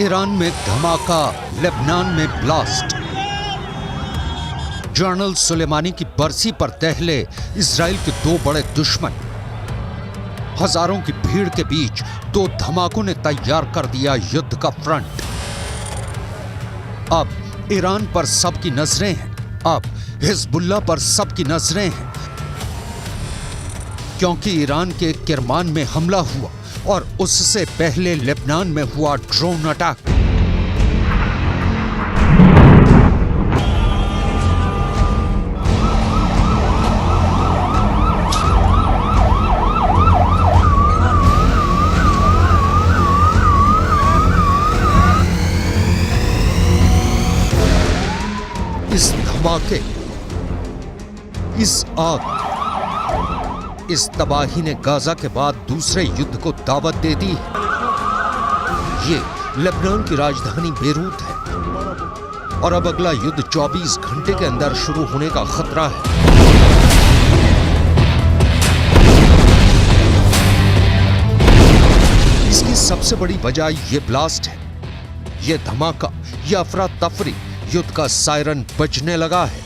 Iran में धमाका, Lebanon में ब्लास्ट। जनरल सुलेमानी की बरसी पर दहले इजराइल के दो बड़े दुश्मन। हजारों की भीड़ के बीच दो धमाकों ने तैयार कर दिया युद्ध का फ्रंट। अब ईरान पर सबकी नजरें हैं, अब हिजबुल्लाह पर सबकी नजरें हैं, क्योंकि ईरान के किरमान में हमला हुआ और उससे पहले लेबनान में हुआ ड्रोन अटैक। इस धमाके, इस आग, इस तबाही ने गाजा के बाद दूसरे युद्ध को दावत दे दी है। ये लेबनान की राजधानी बेरूत है और अब अगला युद्ध 24 घंटे के अंदर शुरू होने का खतरा है। इसकी सबसे बड़ी वजह यह ब्लास्ट है, यह धमाका, यह अफरा तफरी। युद्ध का सायरन बजने लगा है।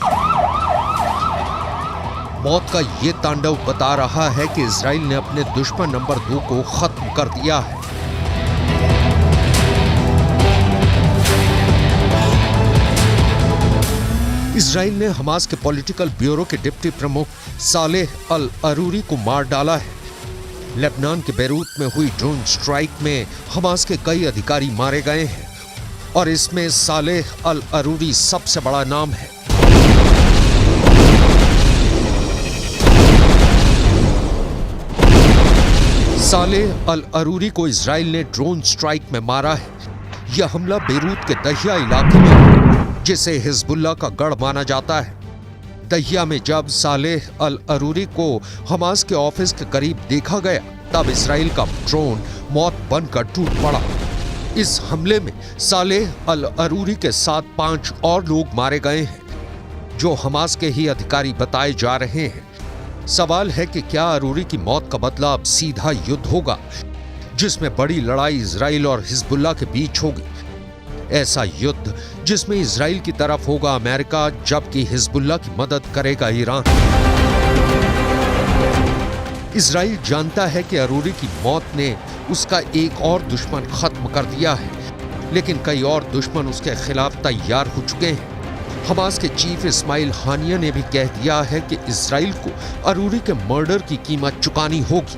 मौत का यह तांडव बता रहा है कि इजराइल ने अपने दुश्मन नंबर 2 को खत्म कर दिया है। इजराइल ने हमास के पॉलिटिकल ब्यूरो के डिप्टी प्रमुख सालेह अल अरूरी को मार डाला है। लेबनान के बेरूत में हुई ड्रोन स्ट्राइक में हमास के कई अधिकारी मारे गए हैं और इसमें सालेह अल अरूरी सबसे बड़ा नाम है। सालेह अल अरूरी को इजराइल ने ड्रोन स्ट्राइक में मारा है। यह हमला बेरूत के दहिया इलाके में, जिसे हिजबुल्लाह का गढ़ माना जाता है। दहिया में जब सालेह अल अरूरी को हमास के ऑफिस के करीब देखा गया, तब इजराइल का ड्रोन मौत बनकर टूट पड़ा। इस हमले में सालेह अल अरूरी के साथ 5 और लोग मारे गए हैं, जो हमास के ही अधिकारी बताए जा रहे हैं। सवाल है कि क्या अरूरी की मौत का बदला अब सीधा युद्ध होगा, जिसमें बड़ी लड़ाई इजराइल और हिजबुल्लाह के बीच होगी। ऐसा युद्ध जिसमें इजराइल की तरफ होगा अमेरिका, जबकि हिजबुल्लाह की मदद करेगा ईरान। इजराइल जानता है कि अरूरी की मौत ने उसका एक और दुश्मन खत्म कर दिया है, लेकिन कई और दुश्मन उसके खिलाफ तैयार हो चुके हैं। हमास के चीफ इस्माइल हानिया ने भी कह दिया है कि इजराइल को अरूरी के मर्डर की कीमत चुकानी होगी।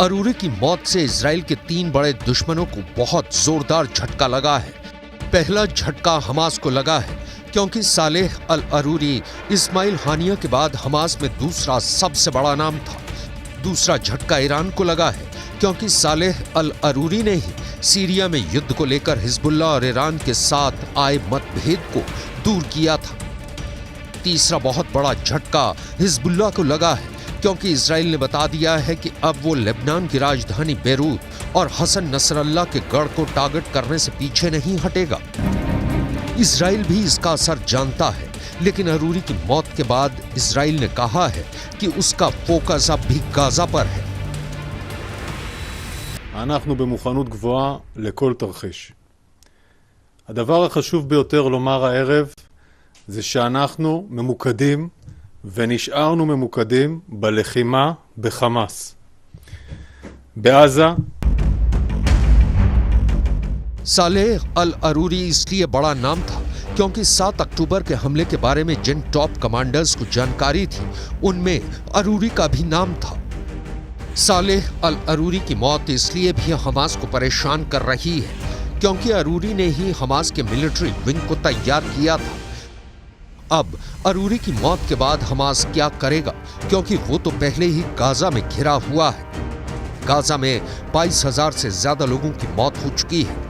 अरूरी की मौत से इजराइल के 3 बड़े दुश्मनों को बहुत जोरदार झटका लगा है। पहला झटका हमास को लगा है, क्योंकि सालेह अल अरूरी इस्माइल हानिया के बाद हमास में दूसरा सबसे बड़ा नाम था। दूसरा झटका ईरान को लगा है, क्योंकि सालेह अल अरूरी ने ही सीरिया में युद्ध को लेकर हिजबुल्लाह और ईरान के साथ आए मतभेद को दूर किया था। तीसरा बहुत बड़ा झटका हिजबुल्लाह को लगा है, क्योंकि इजराइल ने बता दिया है कि अब वो लेबनान की राजधानी बेरूत और हसन नसरल्लाह के गढ़ को टारगेट करने से पीछे नहीं हटेगा। इजराइल भी इसका असर जानता है, लेकिन अरूरी की मौत के बाद इजराइल ने कहा है कि उसका फोकस अब भी गाजा पर है। אנחנו במוכנות גבוהה לכל תרחיש. הדבר החשוב ביותר לומר הערב זה שאנחנו ממוקדים ונשארנו ממוקדים בלחימה בחמאס. בעזה सालेह अल अरूरी इसलिए बड़ा नाम था क्योंकि 7 अक्टूबर के हमले के बारे में जिन टॉप कमांडर्स को जानकारी थी, उनमें अरूरी का भी नाम था। सालेह अल अरूरी की मौत इसलिए भी हमास को परेशान कर रही है, क्योंकि अरूरी ने ही हमास के मिलिट्री विंग को तैयार किया था। अब अरूरी की मौत के बाद हमास क्या करेगा, क्योंकि वो तो पहले ही गाजा में घिरा हुआ है। गाजा में 22,000 से ज्यादा लोगों की मौत हो चुकी है।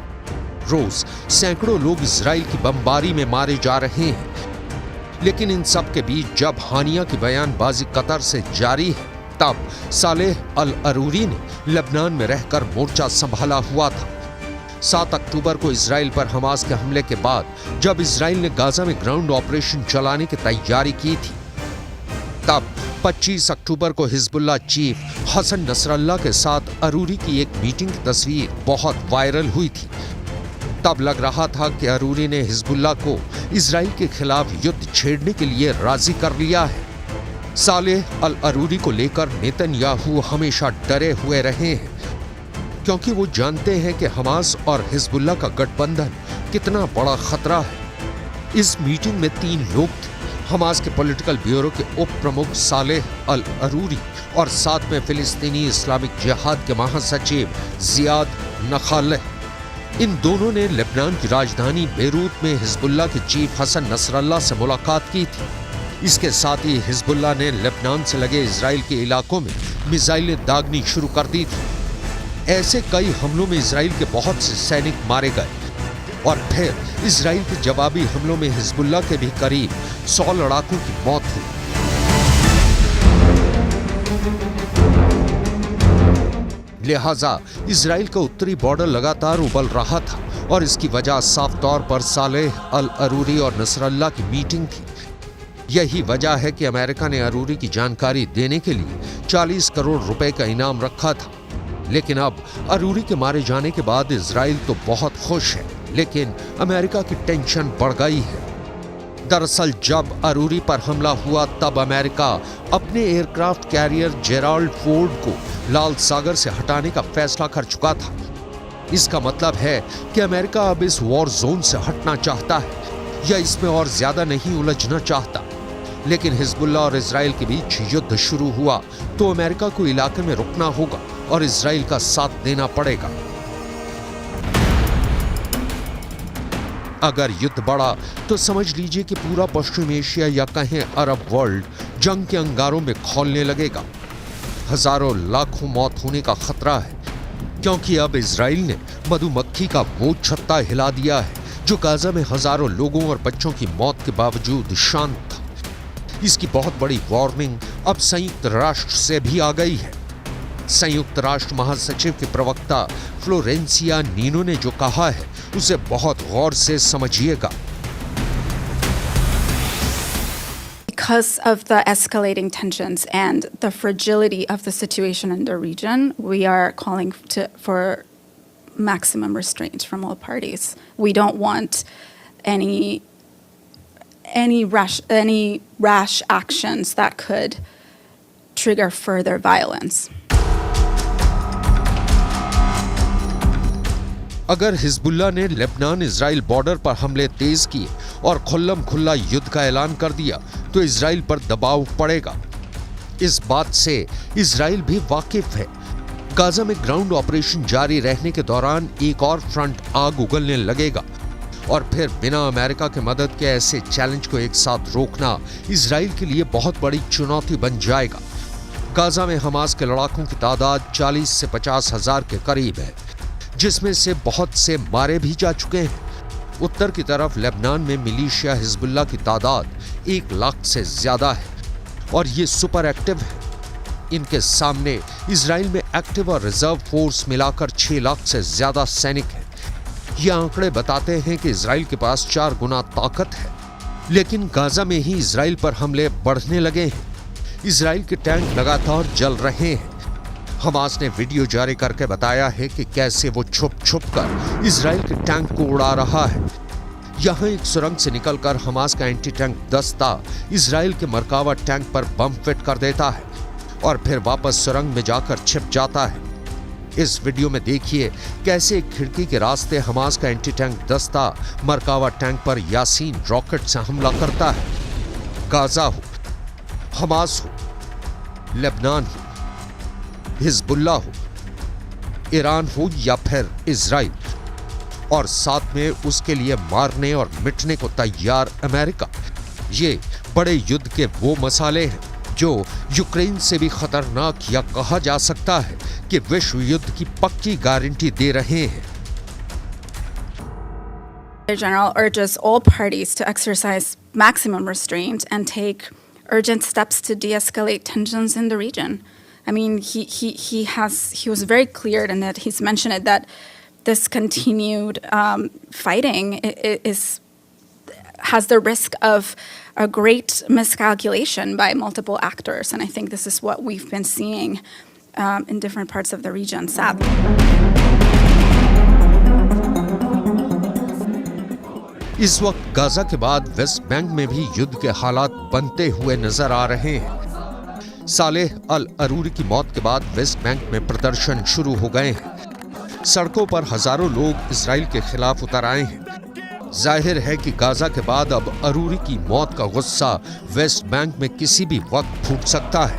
रोज सैकड़ों लोग इजराइल की बमबारी में मारे जा रहे हैं। लेकिन इन सब के बीच जब हानिया की बयानबाजी कतर से जारी है, तब सालेह अल अरूरी ने लेबनान में रहकर मोर्चा संभाला हुआ था। 7 अक्टूबर को इजराइल पर हमास के हमले के बाद जब इजराइल ने गाजा में ग्राउंड ऑपरेशन चलाने की तैयारी की थी, तब 25 अक्टूबर को हिजबुल्लाह चीफ हसन नसरल्लाह के साथ अरूरी की एक मीटिंग की तस्वीर बहुत वायरल हुई थी। तब लग रहा था कि अरूरी ने हिजबुल्लाह को इजराइल के खिलाफ युद्ध छेड़ने के लिए राजी कर लिया है। सालेह अल अरूरी को लेकर नेतन्याहू हमेशा डरे हुए रहे हैं, क्योंकि वो जानते हैं कि हमास और हिजबुल्लाह का गठबंधन कितना बड़ा खतरा है। इस मीटिंग में 3 लोग थे, हमास के पॉलिटिकल ब्यूरो के उप प्रमुख सालेह अल अरूरी और साथ में फिलिस्तीनी इस्लामिक जिहाद के महासचिव जियाद नखालेह। इन दोनों ने लेबनान की राजधानी बेरूत में हिजबुल्लाह के चीफ हसन नसरल्लाह से मुलाकात की थी। इसके साथ ही हिजबुल्लाह ने लेबनान से लगे इजराइल के इलाकों में मिसाइलें दागनी शुरू कर दी थी। ऐसे कई हमलों में इजराइल के बहुत से सैनिक मारे गए और फिर इजराइल के जवाबी हमलों में हिजबुल्लाह के भी करीब 100 लड़ाकों की मौत हुई। लिहाजा इजराइल का उत्तरी बॉर्डर लगातार उबल रहा था और इसकी वजह साफ तौर पर सालेह अल अरूरी और नसरल्लाह की मीटिंग थी। यही वजह है कि अमेरिका ने अरूरी की जानकारी देने के लिए 40 करोड़ रुपए का इनाम रखा था। लेकिन अब अरूरी के मारे जाने के बाद इजराइल तो बहुत खुश है, लेकिन अमेरिका की टेंशन बढ़ गई है। दरअसल जब अरूरी पर हमला हुआ तब अमेरिका अपने एयरक्राफ्ट कैरियर जेराल्ड फोर्ड को लाल सागर से हटाने का फैसला कर चुका था। इसका मतलब है कि अमेरिका अब इस वॉर जोन से हटना चाहता है या इसमें और ज्यादा नहीं उलझना चाहता। लेकिन हिजबुल्लाह और इजराइल के बीच युद्ध शुरू हुआ तो अमेरिका को इलाके में रुकना होगा और इजराइल का साथ देना पड़ेगा। अगर युद्ध बढ़ा तो समझ लीजिए कि पूरा पश्चिम एशिया या कहें अरब वर्ल्ड जंग के अंगारों में खौलने लगेगा। हजारों लाखों मौत होने का खतरा है, क्योंकि अब इजराइल ने मधुमक्खी का वो छत्ता हिला दिया है जो गाजा में हजारों लोगों और बच्चों की मौत के बावजूद शांत था। इसकी बहुत बड़ी वार्निंग अब संयुक्त राष्ट्र से भी आ गई है। संयुक्त राष्ट्र महासचिव के प्रवक्ता फ्लोरेंसिया नीनो ने जो कहा है उसे बहुत गौर से समझिएगा। Because of the escalating tensions and the fragility of the situation in the region, we are calling for maximum restraint from all parties. We don't want any rash actions that could trigger further violence. अगर Hezbollah ने Lebanon Israel border पर हमले तेज किए और खुल्लम खुल्ला युद्ध का ऐलान कर दिया तो इजराइल पर दबाव पड़ेगा। इस बात से इजराइल भी वाकिफ है। गाजा में ग्राउंड ऑपरेशन जारी रहने के दौरान एक और फ्रंट आग उगलने लगेगा और फिर बिना अमेरिका की मदद के ऐसे चैलेंज को एक साथ रोकना इजराइल के लिए बहुत बड़ी चुनौती बन जाएगा। गाजा में हमास के लड़ाकों की तादाद 40 से 50 हजार के करीब है, जिसमें से बहुत से मारे भी जा चुके हैं। उत्तर की तरफ लेबनान में मिलिशिया हिजबुल्लाह की तादाद 1 लाख से ज्यादा है और ये सुपर एक्टिव है। इनके सामने इजराइल में एक्टिव और रिजर्व फोर्स मिलाकर 6 लाख से ज्यादा सैनिक हैं। ये आंकड़े बताते हैं कि इजराइल के पास 4 गुना ताकत है। लेकिन गाजा में ही इजराइल पर हमले बढ़ने लगे हैं। इजराइल के टैंक लगातार जल रहे हैं। हमास ने वीडियो जारी करके बताया है कि कैसे वो छुप छुप कर इजराइल के टैंक को उड़ा रहा है। यहाँ एक सुरंग से निकलकर हमास का एंटी टैंक दस्ता इजराइल के मरकावा टैंक पर बम फिट कर देता है और फिर वापस सुरंग में जाकर छिप जाता है। इस वीडियो में देखिए कैसे एक खिड़की के रास्ते हमास का एंटी टैंक दस्ता मरकावा टैंक पर यासीन रॉकेट से हमला करता है। गाजा हो, हमास हो, लेबनान हो, हिजबुल्लाह हो, ईरान हो या फिर इजराइल, और साथ में उसके लिए मारने और मिटने को तैयार अमेरिका, ये बड़े युद्ध के वो मसाले हैं जो यूक्रेन से भी खतरनाक या कहा जा सकता है कि विश्व युद्ध की पक्की गारंटी दे रहे हैं। The General urges all parties to exercise maximum restraint and take urgent steps to de-escalate tensions in the region. I mean, he was very clear in that he's mentioned it that this continued fighting has the risk of a great miscalculation by multiple actors, and I think this is what we've been seeing in different parts of the region, sadly. इस वक्त Gaza के बाद West Bank में भी युद्ध के हालात बनते हुए नजर आ रहे हैं। सालेह अल अरूरी की मौत के बाद वेस्ट बैंक में प्रदर्शन शुरू हो गए हैं। सड़कों पर हजारों लोग इजराइल के खिलाफ उतर आए हैं। जाहिर है कि गाजा के बाद अब अरूरी की मौत का गुस्सा वेस्ट बैंक में किसी भी वक्त फूट सकता है।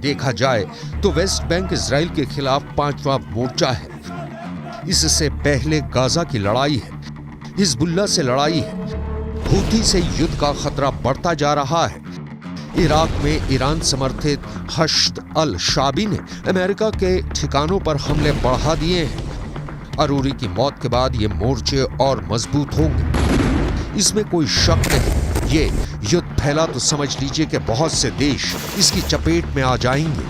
देखा जाए तो वेस्ट बैंक इजराइल के खिलाफ 5वां मोर्चा है। इससे पहले गाजा की लड़ाई है, हिजबुल्लाह से लड़ाई है, हूथी से युद्ध का खतरा बढ़ता जा रहा है। इराक में ईरान समर्थित हश्द अल शाबी ने अमेरिका के ठिकानों पर हमले बढ़ा दिए हैं। अरूरी की मौत के बाद ये मोर्चे और मजबूत होंगे, इसमें कोई शक नहीं। ये युद्ध फैला तो समझ लीजिए कि बहुत से देश इसकी चपेट में आ जाएंगे।